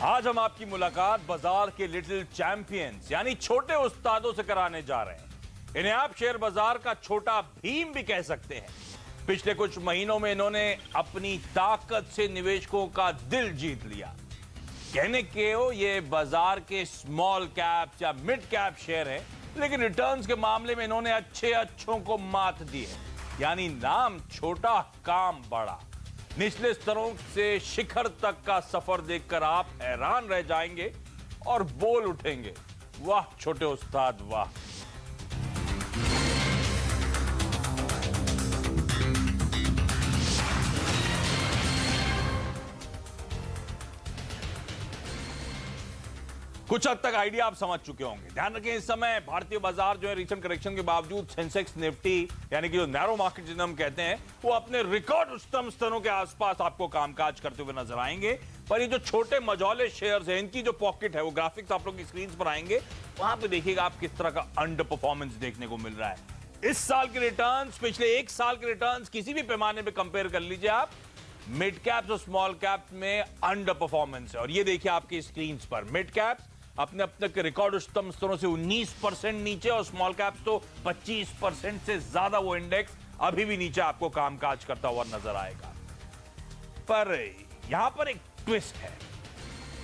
आज हम आपकी मुलाकात बाजार के लिटिल चैंपियंस यानी छोटे उस्तादों से कराने जा रहे हैं। इन्हें आप शेयर बाजार का छोटा भीम भी कह सकते हैं। पिछले कुछ महीनों में इन्होंने अपनी ताकत से निवेशकों का दिल जीत लिया। कहने के हो ये बाजार के स्मॉल कैप या मिड कैप शेयर हैं, लेकिन रिटर्न्स के मामले में इन्होंने अच्छों को मात दी है। यानी नाम छोटा, काम बड़ा। निचले स्तरों से शिखर तक का सफर देखकर आप हैरान रह जाएंगे और बोल उठेंगे, वाह छोटे उस्ताद वाह। कुछ हद तक आइडिया आप समझ चुके होंगे। ध्यान रखें, इस समय भारतीय बाजार जो है रिसेंट करेक्शन के बावजूद सेंसेक्स निफ्टी यानी कि जो नैरो मार्केट जिन्हें हम कहते हैं, वो अपने रिकॉर्ड उच्चतम स्तरों के आसपास आपको कामकाज करते हुए नजर आएंगे। पर ये जो छोटे मझौले शेयर्स हैं, इनकी जो पॉकेट है, वो ग्राफिक्स आप लोग की स्क्रीन पर आएंगे, वहां पे देखिएगा आप किस तरह का अंडर परफॉर्मेंस देखने को मिल रहा है। इस साल के रिटर्न्स पिछले एक साल के रिटर्न्स किसी भी पैमाने पर कंपेयर कर लीजिए आप, मिड कैप्स और स्मॉल कैप्स में अंडर परफॉर्मेंस है। और ये देखिए आपकी स्क्रीन पर, मिड कैप्स अपने अब तक रिकॉर्ड उच्चतम स्तरों से 19% नीचे और स्मॉल कैप्स तो 25% से ज्यादा वो इंडेक्स अभी भी नीचे आपको कामकाज करता हुआ नजर आएगा। पर यहां पर एक ट्विस्ट है,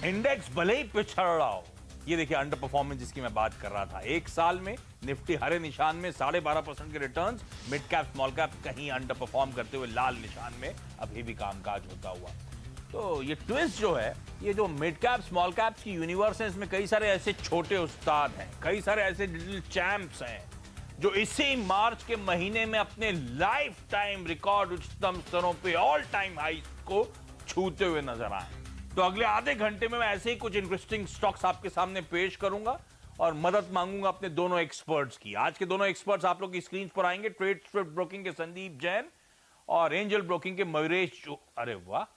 इंडेक्स भले ही पिछड़ रहा हो, ये देखिए अंडर परफॉर्मेंस जिसकी मैं बात कर रहा था, एक साल में निफ्टी हरे निशान में 12.5% के returns, mid cap small cap कहीं अंडर परफॉर्म करते हुए लाल निशान में अभी भी कामकाज होता हुआ। तो ये ट्विस्ट जो है, ये जो मिड कैप स्मॉल कैप्स की यूनिवर्स है, इसमें कई सारे ऐसे छोटे उस्ताद हैं, कई सारे ऐसे लिटिल चैंप्स हैं जो इसी मार्च के महीने में अपने लाइफ टाइम रिकॉर्ड उच्चतम स्तरों पे ऑल टाइम हाई को छूते हुए नजर आए। तो अगले आधे घंटे में मैं ऐसे ही कुछ इंटरेस्टिंग स्टॉक्स आपके सामने पेश करूंगा और मदद मांगूंगा अपने दोनों एक्सपर्ट्स की। आज के दोनों एक्सपर्ट्स आप लोग की स्क्रीन पर आएंगे, ट्रेड स्विफ्ट ब्रोकिंग के संदीप जैन और एंजल ब्रोकिंग के मयूरेश। अरे वाह,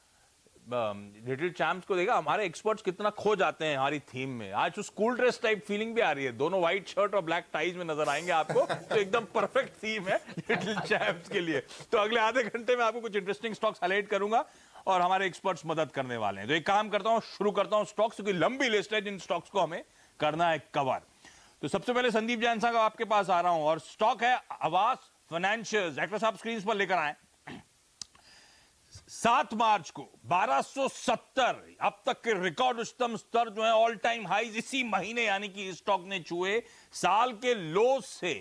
लिटिल चैंप्स को देखा, हमारे एक्सपर्ट्स कितना खो जाते हैं हमारी थीम में। आज तो स्कूल ड्रेस टाइप फीलिंग भी आ रही है, दोनों व्हाइट शर्ट और ब्लैक टाइज में नजर आएंगे आपको, तो एकदम परफेक्ट थीम है लिटिल चैंप्स के लिए। तो अगले आधे घंटे में आपको कुछ इंटरेस्टिंग स्टॉक्स हाईलाइट करूंगा और हमारे एक्सपर्ट्स मदद करने वाले हैं। तो एक काम करता हूं, शुरू करता हूं स्टॉक्स की लंबी लिस्ट है जिन स्टॉक्स को हमें करना है कवर। तो सबसे पहले संदीप जैन साहब आपके पास आ रहा हूं और स्टॉक है आवास फाइनेंशियल। एक्टर साहब स्क्रीन पर लेकर आए। 7 मार्च को 1270 अब तक के रिकॉर्ड उच्चतम स्तर जो है ऑल टाइम हाईज इसी महीने यानी कि स्टॉक ने छुए। साल के लो से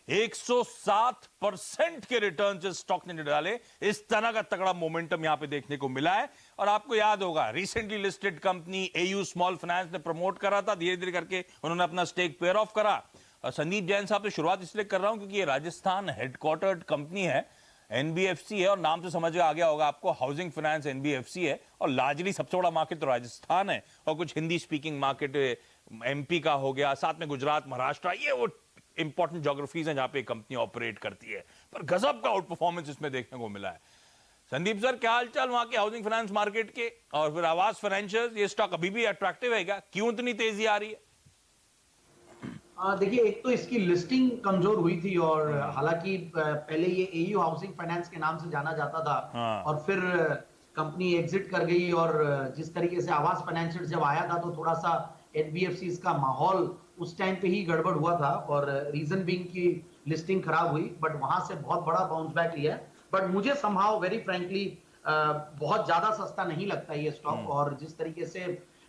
107% के रिटर्न से स्टॉक ने डाले। इस तरह का तगड़ा मोमेंटम यहां पे देखने को मिला है। और आपको याद होगा, recently listed company AU small finance ने प्रमोट करा था, धीरे धीरे करके उन्होंने अपना स्टेक पेयर ऑफ करा। और संदीप जैन साहब से शुरुआत इसलिए कर रहा हूं क्योंकि ये राजस्थान हेडक्वार्टर्ड कंपनी है, एनबीएफसी है, और नाम से समझ आ गया होगा आपको, हाउसिंग फाइनेंस एनबीएफसी है। और लार्जली सबसे बड़ा मार्केट तो राजस्थान है और कुछ हिंदी स्पीकिंग मार्केट एमपी का हो गया, साथ में गुजरात, महाराष्ट्र, ये वो इंपॉर्टेंट ज्योग्राफीज हैं जहां पे कंपनी ऑपरेट करती है। पर गजब का आउट परफॉर्मेंस इसमें देखने को मिला है। संदीप सर, क्या हालचाल वहां के हाउसिंग फाइनेंस मार्केट के? और फिर आवास फाइनेंशियल, ये स्टॉक अभी भी अट्रैक्टिव है क्या? क्यों इतनी तेजी आ रही है? देखिए, एक तो इसकी लिस्टिंग कमजोर हुई थी और हालांकि पहले ये एयू हाउसिंग फाइनेंस के नाम से जाना जाता था। हाँ। और फिर कंपनी एग्जिट कर गई और जिस तरीके से आवास फाइनेंशियल जब आया था तो थोड़ा सा एनबीएफसी का माहौल उस टाइम पे ही गड़बड़ हुआ था और रीजन बीइंग की लिस्टिंग खराब हुई, बट वहां से बहुत बड़ा बाउंस बैक लिया। बट मुझे समहाउ वेरी फ्रेंकली बहुत ज्यादा सस्ता नहीं लगता ये स्टॉक, और जिस तरीके से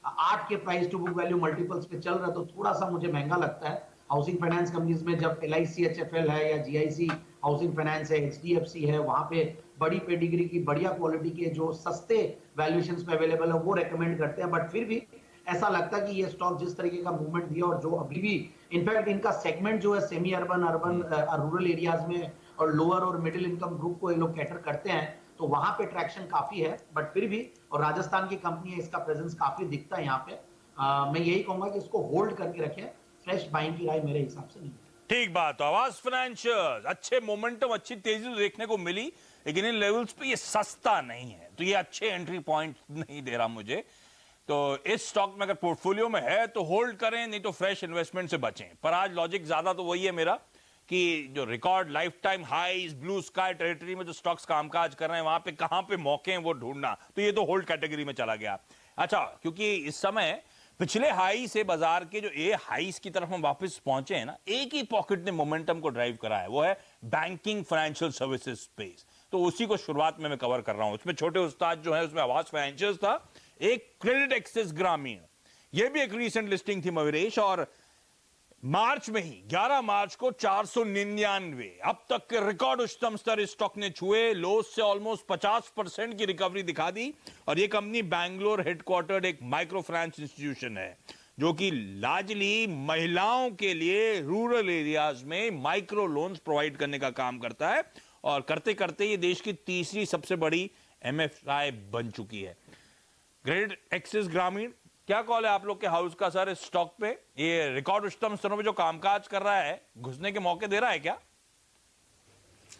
8 के price to book value multiples पे चल रहा है तो थोड़ा सा मुझे महंगा लगता है। हाउसिंग फाइनेंस कंपनीज में जब एलआईसी एचएफएल है या जीआईसी हाउसिंग फाइनेंस है, एचडीएफसी है, वहां पे बड़ी पेडिग्री की बढ़िया क्वालिटी के जो सस्ते वैल्यूएशंस पे अवेलेबल है वो रेकमेंड करते हैं। बट फिर भी ऐसा लगता है कि ये स्टॉक जिस तरीके का मूवमेंट दिया और जो अभी भी इनफैक्ट इनका सेगमेंट जो है सेमी अर्बन, रूरल एरियाज में और लोअर और मिडिल इनकम ग्रुप को ये लोग कैटर करते हैं, तो वहां पे ट्रैक्शन काफी है। बट फिर भी, और राजस्थान की कंपनी है, इसका प्रेजेंस काफी दिखता है यहाँ पे। मैं यही कहूंगा कि इसको होल्ड करके रखें, फ्रेश बाइंग की राय मेरे हिसाब से नहीं है। ठीक बात। आवास फाइनेंशियल अच्छे मोमेंटम, अच्छी तेजी तो देखने को मिली, लेकिन इन लेवल्स पे ये सस्ता नहीं है, तो ये अच्छे एंट्री पॉइंट नहीं दे रहा मुझे। तो इस स्टॉक में अगर पोर्टफोलियो में है तो होल्ड करें, नहीं तो फ्रेश इन्वेस्टमेंट से बचें। पर आज लॉजिक ज्यादा तो वही है मेरा कि जो record life time highs blue sky territory में जो स्टॉक्स कामकाज कर रहे हैं, वहां पे कहां पे मौके हैं वो ढूंढना, तो ये तो होल्ड कैटेगरी में चला गया। अच्छा, क्योंकि इस समय पिछले हाई से बाजार के जो ए हाईस की तरफ हम वापस पहुंचे हैं ना, एक ही पॉकेट ने मोमेंटम को ड्राइव करा है, वो है बैंकिंग फाइनेंशियल सर्विसेज स्पेस। तो उसी को शुरुआत में मैं कवर कर रहा हूं। उसमें छोटे उस्ताद जो है, उसमें आवास फाइनेंशियल था, एक क्रेडिट एक्सेस ग्रामीण, ये भी एक रीसेंट लिस्टिंग थी मयूरेश, और मार्च में ही 11 मार्च को 499 अब तक के रिकॉर्ड उच्चतम स्तर इस स्टॉक ने छुए, लोस से ऑलमोस्ट 50% की रिकवरी दिखा दी। और ये कंपनी बैंगलोर हेडक्वार्टर्ड एक माइक्रो फाइनेंस इंस्टीट्यूशन है जो कि लार्जली महिलाओं के लिए रूरल एरियाज में माइक्रो लोन्स प्रोवाइड करने का काम करता है, और करते करते ये देश की तीसरी सबसे बड़ी एमएफआई बन चुकी है। क्रेडिट एक्सेस ग्रामीण, क्या कॉल है आप लोग के हाउस का सर इस स्टॉक पे? ये रिकॉर्ड उच्चतम स्तरों पे जो कामकाज कर रहा है, घुसने के मौके दे रहा है क्या?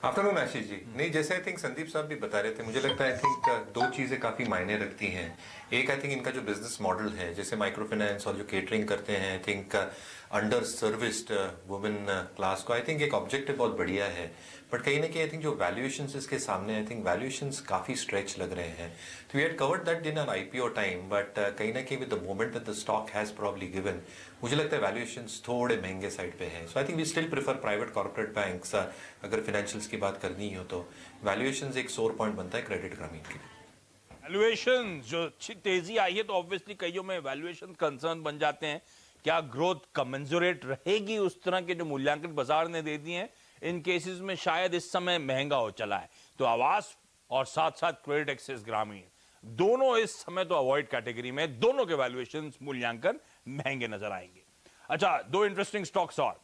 आफ्टरनून आशीष जी। नहीं, जैसे आई थिंक संदीप साहब भी बता रहे थे, मुझे लगता है आई थिंक दो चीजें काफी मायने रखती हैं। एक आई थिंक इनका जो बिजनेस मॉडल है, जैसे माइक्रो फाइनेंस और जो केटरिंग करते हैं, I think under serviced women class को आई थिंक एक ऑब्जेक्टिव बहुत बढ़िया है। बट कहीं ना कहीं आई थिंक जो वैल्यूएशंस इसके सामने, आई थिंक वैल्यूएशंस काफी स्ट्रेच लग रहे हैं। तो we had covered that in an IPO time, but कहीं ना कहीं with the moment that the stock has probably given, मुझे लगता है वैल्यूएशंस थोड़े महंगे साइड पे हैं। So I think we still prefer private corporate banks. अगर फाइनेंशियल्स की बात करनी हो तो वैल्यूएशंस एक सोर पॉइंट बनता है क्रेडिट ग्रामीण के लिए। वैल्यूएशन जो अच्छी तेजी आई है, तो ऑब्वियसली कईयों में वैल्यूएशन कंसर्न बन जाते हैं। क्या ग्रोथ कमेंसुरेट रहेगी उस तरह के जो मूल्यांकन बाजार ने दे दिए हैं? इन केसेस में शायद इस समय महंगा हो चला है। तो आवास और साथ साथ क्रेडिट एक्सेस ग्रामीण, दोनों इस समय तो अवॉइड कैटेगरी में, दोनों के वैल्यूएशन मूल्यांकन महंगे नजर आएंगे। अच्छा, दो इंटरेस्टिंग स्टॉक्स और।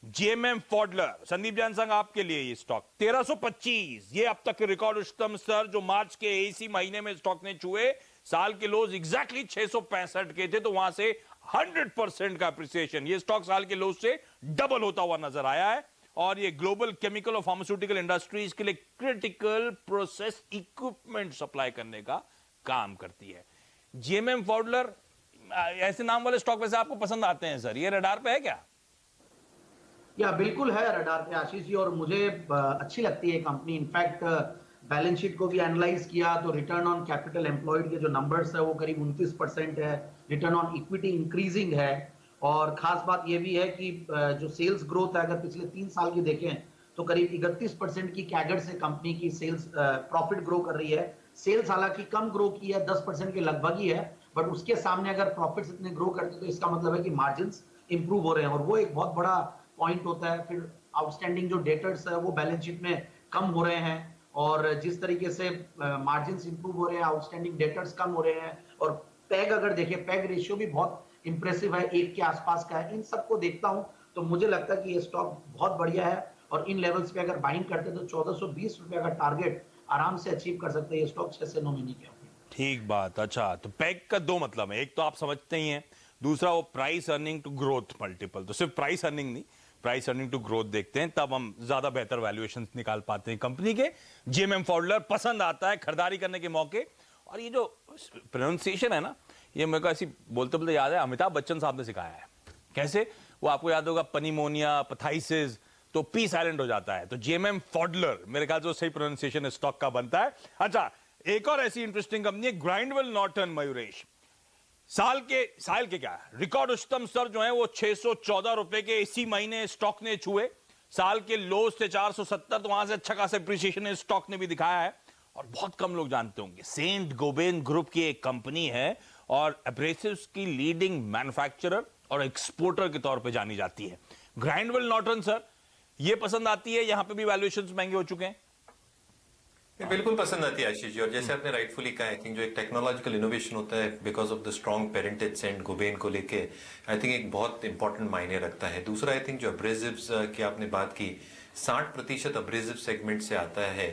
जीएमएम फॉडलर, संदीप जैन संघ आपके लिए ये स्टॉक 1325, ये अब तक के रिकॉर्ड उच्चतम स्तर जो मार्च के इसी महीने में स्टॉक ने छुए। साल के लोज एग्जैक्टली 665 के थे, तो वहां से 100% का अप्रिसिएशन। ये स्टॉक साल के लोज से डबल होता हुआ नजर आया है, और ये ग्लोबल केमिकल और फार्मास्यूटिकल इंडस्ट्रीज के लिए क्रिटिकल प्रोसेस इक्विपमेंट सप्लाई करने का काम करती है। जीएमएम फॉडलर, ऐसे नाम वाले स्टॉक वैसे आपको पसंद आते हैं सर? ये रडार पे है क्या? या बिल्कुल है रडार पे आशीष जी, और मुझे अच्छी लगती है कंपनी। इनफैक्ट बैलेंस शीट को भी एनालाइज किया तो रिटर्न ऑन कैपिटल एम्प्लॉयड के जो नंबर्स है वो करीब 29% है, रिटर्न ऑन इक्विटी इंक्रीजिंग है, और खास बात ये भी है कि जो सेल्स ग्रोथ है अगर पिछले 3 साल की देखें तो करीब 31% की कैगर से कंपनी की सेल्स प्रॉफिट ग्रो कर रही है। सेल्स हालांकि कम ग्रो की है, 10% के लगभग ही है, बट उसके सामने अगर प्रॉफिट्स इतने ग्रो करते तो इसका मतलब है कि मार्जिन्स इंप्रूव हो रहे हैं, और वो एक बहुत बड़ा पॉइंट होता है। फिर आउटस्टैंडिंग जो डेटर्स है वो बैलेंस शीट में कम हो रहे हैं, और जिस तरीके से मार्जिन्स इंप्रूव हो रहे हैं, आउटस्टैंडिंग डेटर्स कम हो रहे हैं, और पैग अगर देखें, पैग रेशियो भी बहुत इंप्रेसिव है, 1 के आसपास का है। इन सबको देखता हूं तो मुझे लगता है कि ये स्टॉक बहुत बढ़िया है, और इन लेवल्स पे अगर बाइंग करते तो 1420 रुपए का टारगेट आराम से अचीव कर सकते हैं ये स्टॉक 6 से 9 महीने के। ठीक बात। अच्छा, तो पैग का दो मतलब है, एक तो आप समझते ही हैं, दूसरा वो price earning to growth multiple. तो सिर्फ प्राइस अर्निंग नहीं, प्राइस अर्निंग टू ग्रोथ देखते हैं, तब हम ज्यादा बेहतर वैल्यूएशन निकाल पाते हैं कंपनी के। जीएमएम फॉडलर पसंद आता है खरीदारी करने के मौके। और ये जो प्रोनाउंसिएशन है ना, ये मेरे को ऐसी बोलते बोलते याद है, अमिताभ बच्चन साहब ने सिखाया है। कैसे? वो आपको याद होगा, पनीमोनिया, पथाइसिस, तो पी साइलेंट हो जाता है। तो जीएमएम फॉडलर मेरे ख्याल से सही प्रोनाउंसिएशन स्टॉक का बनता है। अच्छा, एक और ऐसी इंटरेस्टिंग कंपनी है ग्राइंडवेल नॉर्टन मयूरेश। साल के क्या रिकॉर्ड उच्चतम स्तर जो है वो 614 रुपए के इसी महीने स्टॉक ने छुए। साल के लो से 470, तो वहां से अच्छा खासा अप्रिसिएशन स्टॉक ने भी दिखाया है। और बहुत कम लोग जानते होंगे, सेंट गोबेन ग्रुप की एक कंपनी है और एब्रेसिव्स की लीडिंग मैन्युफैक्चरर और एक्सपोर्टर के तौर पे जानी जाती है। ग्राइंडवेल नॉर्टन सर, ये पसंद आती है? यहां पे भी वैल्यूएशंस महंगे हो चुके हैं। बिल्कुल पसंद आती है आशीष जी, और जैसे आपने राइटफुली कहा, आई थिंक जो एक टेक्नोलॉजिकल इनोवेशन होता है because of the strong parentage Saint Gobain को लेके, आई थिंक एक बहुत इंपॉर्टेंट मायने रखता है। दूसरा, आई थिंक जो अब्रेसिव्स की आपने बात की, 60% अब्रेसिव सेगमेंट से आता है।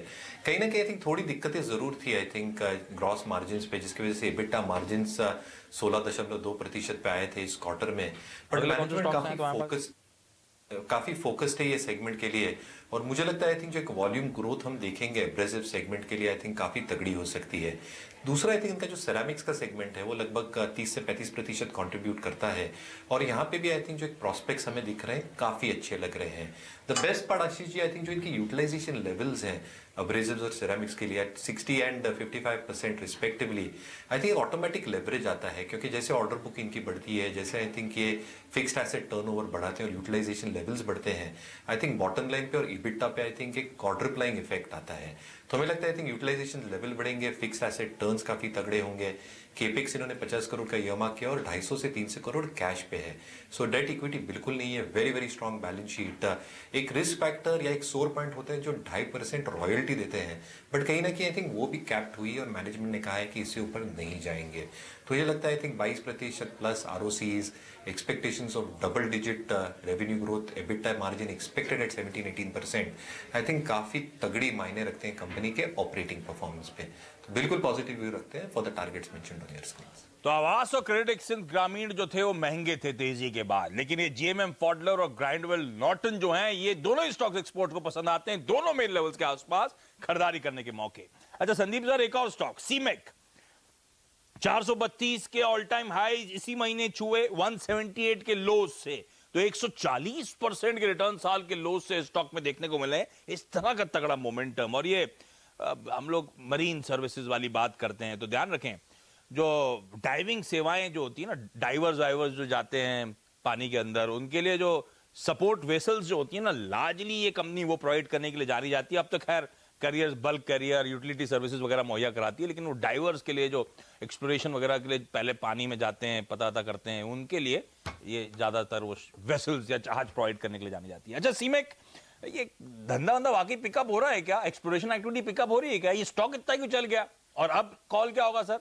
कहीं ना कहीं आई थिंक थोड़ी दिक्कतें जरूर थी आई थिंक ग्रॉस मार्जिन पे, जिसकी वजह से एबिटा मार्जिन 16.2% पे आए थे इस क्वार्टर में। बट मैनेजमेंट काफी फोकस्ड है ये सेगमेंट के लिए। और मुझे लगता है आई थिंक जो एक वॉल्यूम ग्रोथ हम देखेंगे एब्रेसिव सेगमेंट के लिए आई थिंक काफी तगड़ी हो सकती है। दूसरा आई थिंक इनका जो सेरामिक्स का सेगमेंट है वो लगभग 30 से 35% कंट्रीब्यूट करता है और यहाँ पे भी आई थिंक जो एक प्रॉस्पेक्ट्स हमें दिख रहे हैं काफी अच्छे लग रहे हैं। The best part Ashish ji I think जो इनकी यूटिलाइजेशन लेवल्स हैं अब्रेसिव्स और सेरामिक्स के लिए 60 and 55% respectively, I think automatic leverage आता है क्योंकि जैसे ऑर्डर बुक इनकी बढ़ती है, जैसे आई थिंक ये फिक्स्ड एसेट टर्नओवर बढ़ाते हैं और यूटिलाइजेशन लेवल्स बढ़ते हैं, आई थिंक बॉटम लाइन पे और ईबिटा पे आई थिंक एक क्वाड्रप्लाइंग इफेक्ट आता है। तो हमें लगता है आई थिंक यूटिलाइजेशन लेवल बढ़ेंगे, फिक्स्ड एसेट टर्न्स काफी तगड़े होंगे, केपेक्स इन्होंने 50 करोड़ का ईएमआई किया और 250 से 300 करोड़ कैश पे है। सो डेट इक्विटी बिल्कुल नहीं है, very very strong balance sheet. एक रिस्क फैक्टर या एक सोर पॉइंट होते हैं जो 2.5% रॉयल्टी देते हैं, बट कहीं ना कहीं आई थिंक वो भी कैप्ट हुई और मैनेजमेंट ने कहा है कि इससे ऊपर नहीं जाएंगे। तो ये लगता है I think 22% plus ROCEs, expectations of double digit revenue growth, EBITDA margin expected at 17-18%, I think काफी तगड़ी मायने रखते हैं कंपनी के ऑपरेटिंग परफॉर्मेंस पे। तो बिल्कुल पॉजिटिव व्यू रखते हैं for the targets mentioned on your screen. तो आवास और क्रेडिट एक्सचेंज ग्रामीण जो थे वो महंगे थे तेजी के बाद, लेकिन ये जीएमएम फॉडलर और ग्राइंडवेल नॉर्टन जो हैं ये दोनों ही स्टॉक्स एक्सपोर्ट को पसंद आते हैं, दोनों मेन लेवल्स के आसपास खरीदारी करने के मौके। अच्छा संदीप सर, एक और स्टॉक सीमेक 432 के ऑल टाइम हाई इसी महीने छुए 178 के लोज से, तो 140% के रिटर्न साल के लोज से स्टॉक में देखने को मिले। इस तरह का तगड़ा मोमेंटम, और ये हम लोग मरीन सर्विसेज वाली बात करते हैं तो ध्यान रखें जो डाइविंग सेवाएं जो होती है ना, डाइवर्स जो जाते हैं पानी के अंदर, उनके लिए जो सपोर्ट वेसल्स जो होती है ना, लार्जली ये कंपनी वो प्रोवाइड करने के लिए जानी जाती है। अब तो खैर career, bulk career, utility services वगैरह मुहैया कराती है, लेकिन वो डाइवर्स के लिए जो एक्सप्लोरेशन वगैरह के लिए पहले पानी में जाते हैं, पता करते हैं, उनके लिए ये ज्यादातर वो वेसल्स या जहाज प्रोवाइड करने के लिए जानी जाती है। अच्छा सीमेक, ये धंधा वाकई पिकअप हो रहा है क्या? एक्सप्लोरेशन एक्टिविटी पिकअप हो रही है क्या? ये स्टॉक इतना क्यों चल गया और अब कॉल क्या होगा सर?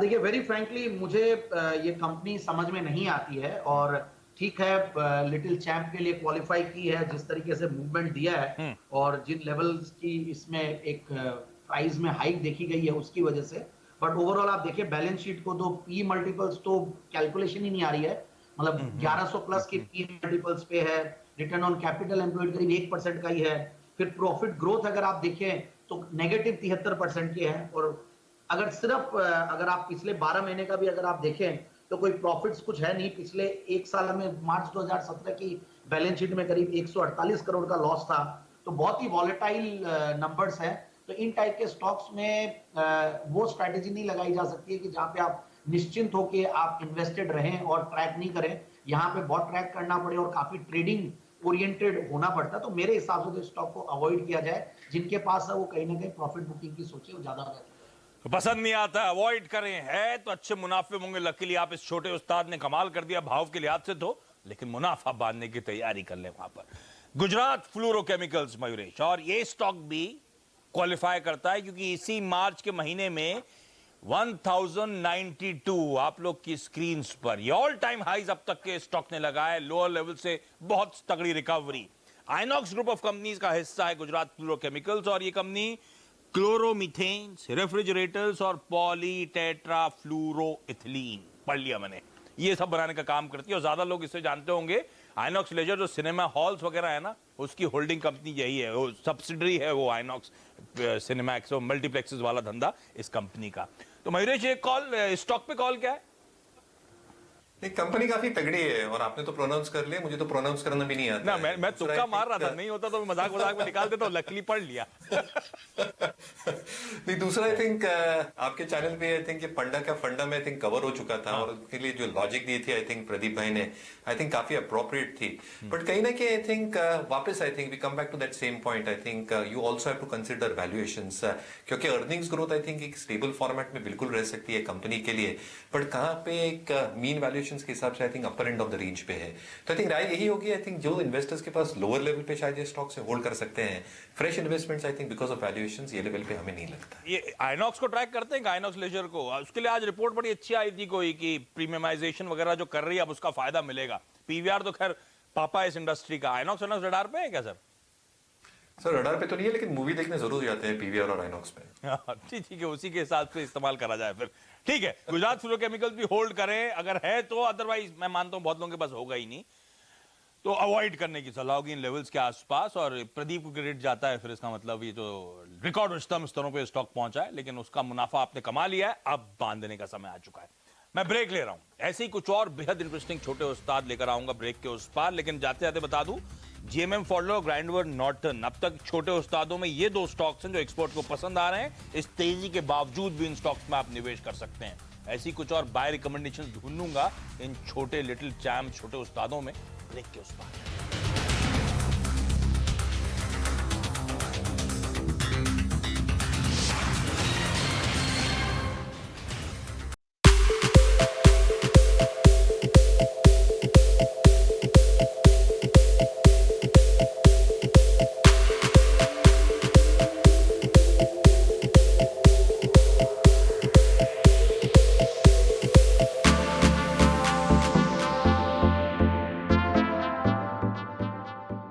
देखिए वेरी फ्रैंकली मुझे ये कंपनी समझ में नहीं आती है, और ठीक है लिटिल चैंप के लिए क्वालिफाई की है, जिस तरीके से मूवमेंट दिया है और जिन लेवल्स की इसमें एक प्राइस में हाइक देखी गई है उसकी वजह से, बट ओवरऑल आप देखिए बैलेंस शीट को तो पी मल्टीपल्स तो कैलकुलेशन ही नहीं आ रही है, मतलब 1100 प्लस की पी मल्टीपल्स पे है, रिटर्न ऑन कैपिटल एम्प्लॉयड करीब 1% का ही है, फिर प्रॉफिट ग्रोथ अगर आप देखें तो नेगेटिव 73% की है, और अगर सिर्फ अगर आप पिछले 12 महीने का भी अगर आप देखें तो कोई प्रॉफिट्स कुछ है नहीं। पिछले एक साल में मार्च 2017 की बैलेंस शीट में करीब 148 करोड़ का लॉस था, तो बहुत ही वॉलेटाइल नंबर्स हैं। तो इन टाइप के स्टॉक्स में वो स्ट्रैटेजी नहीं लगाई जा सकती है कि जहां पे आप निश्चिंत होकर आप इन्वेस्टेड रहें और ट्रैक नहीं करें। यहाँ पे बहुत ट्रैक करना पड़े और काफी ट्रेडिंग ओरिएंटेड होना पड़ता है। तो मेरे हिसाब से तो स्टॉक को अवॉइड किया जाए, जिनके पास है वो कहीं ना कहीं प्रॉफिट बुकिंग की सोचे वो ज्यादा बेहतर। पसंद नहीं आता, अवॉइड करें, है तो अच्छे मुनाफे होंगे। लकीली आप इस छोटे उस्ताद ने कमाल कर दिया, भाव के लिहाज से तो, लेकिन मुनाफा बांधने की तैयारी कर ले वहां पर। गुजरात फ्लोरोकेमिकल्स मयूरेश, और ये स्टॉक भी क्वालिफाई करता है क्योंकि इसी मार्च के महीने में 1092 आप लोग की स्क्रीन पर ये ऑल टाइम हाइज अब तक के स्टॉक ने लगाया, लोअर लेवल से बहुत तगड़ी recovery. INOX group of companies का हिस्सा है गुजरात फ्लोरोकेमिकल्स, और ये कंपनी क्लोरोमीथेन्स, रेफ्रिजरेटर्स और पॉलीटेट्राफ्लूरोइथिलीन, पढ़ लिया मैंने, ये सब बनाने का काम करती है। और ज्यादा लोग इसे जानते होंगे, आइनॉक्स लेजर जो सिनेमा हॉल्स वगैरह है ना, उसकी होल्डिंग कंपनी यही है, वो सब्सिडरी है वो आइनॉक्स सिनेमैक्स और मल्टीप्लेक्सेस वाला धंधा इस कंपनी का। तो मयूरेश, ये कॉल स्टॉक पे कॉल क्या है? कंपनी काफी तगड़ी है, और आपने तो प्रोनाउंस कर लिया, मुझे तो प्रोनाउंस करना भी नहीं आता ना, मैं तुक्का मार रहा था, नहीं होता तो मजाक में निकाल देता हूं, लकीली पढ़ लिया। नहीं, दूसरा आई थिंक आपके चैनल पे आई थिंक ये फंडा में आई थिंक कवर हो चुका था, और उसके लिए जो लॉजिक दी थी आई थिंक प्रदीप भाई ने, आई थिंक काफी अप्रोप्रिएट थी। बट कहीं ना कहीं आई थिंक वापस I think we come back to that same point, I think you also have to consider valuations, क्योंकि अर्निंग्स ग्रोथ आई थिंक एक स्टेबल फॉर्मेट में बिल्कुल रह सकती है कंपनी के लिए, बट कहां पे एक मीन वैल्यूएशन के हिसाब से I think upper end of the range पे है। तो आई थिंक राय यही होगी, आई थिंक जो इन्वेस्टर्स के पास लोअर लेवल पे शायद ये स्टॉक्स होल्ड कर सकते हैं, fresh investments I think because of valuations ये लेवल पे हमें नहीं लगता। ये आइनॉक्स को ट्रैक करते हैं, आइनॉक्स लेजर को, उसके लिए आज रिपोर्ट बड़ी अच्छी आई थी कोई कि प्रीमियमाइजेशन वगैरह जो कर रही है अब उसका फायदा मिलेगा। पीवीआर तो खैर पापा इस इंडस्ट्री का, आइनॉक्स रडार पे है क्या सर? सर रडार पे तो नहीं है, लेकिन मूवी देखने जरूर जाते हैं पीवीआर और आइनॉक्स पे। ठीक है, उसी के हिसाब से इस्तेमाल करा जाए फिर। ठीक है, गुजरात फ्लोरोकेमिकल्स भी होल्ड करें अगर है तो, अदरवाइज मैं मानता हूं बहुत लोगों के पास होगा ही नहीं। तो अवॉइड करने की सलाह होगी इन लेवल्स के आसपास। और प्रदीप को क्रेडिट जाता है, फिर इसका मतलब ये जो रिकॉर्ड उच्चतम स्तरों पे स्टॉक पहुंचा है, लेकिन उसका मुनाफा आपने कमा लिया है, अब बांधने का समय आ चुका है। मैं ब्रेक ले रहा हूं, ऐसे ही कुछ और बेहद इंटरेस्टिंग छोटे उस्ताद लेकर आऊंगा ब्रेक के उस पार। लेकिन जाते जाते बता दूं, जीएमएम फॉडलर और ग्राइंडवर नॉर्टन अब तक छोटे उस्तादों में ये दो स्टॉक्स हैं जो एक्सपोर्ट को पसंद आ रहे हैं। इस तेजी के बावजूद भी इन स्टॉक्स में आप निवेश कर सकते हैं। ऐसी कुछ और बाय रिकमेंडेशन ढूंढूंगा इन छोटे लिटिल चैम्प छोटे उस्तादों में ब्रेक के उस पार।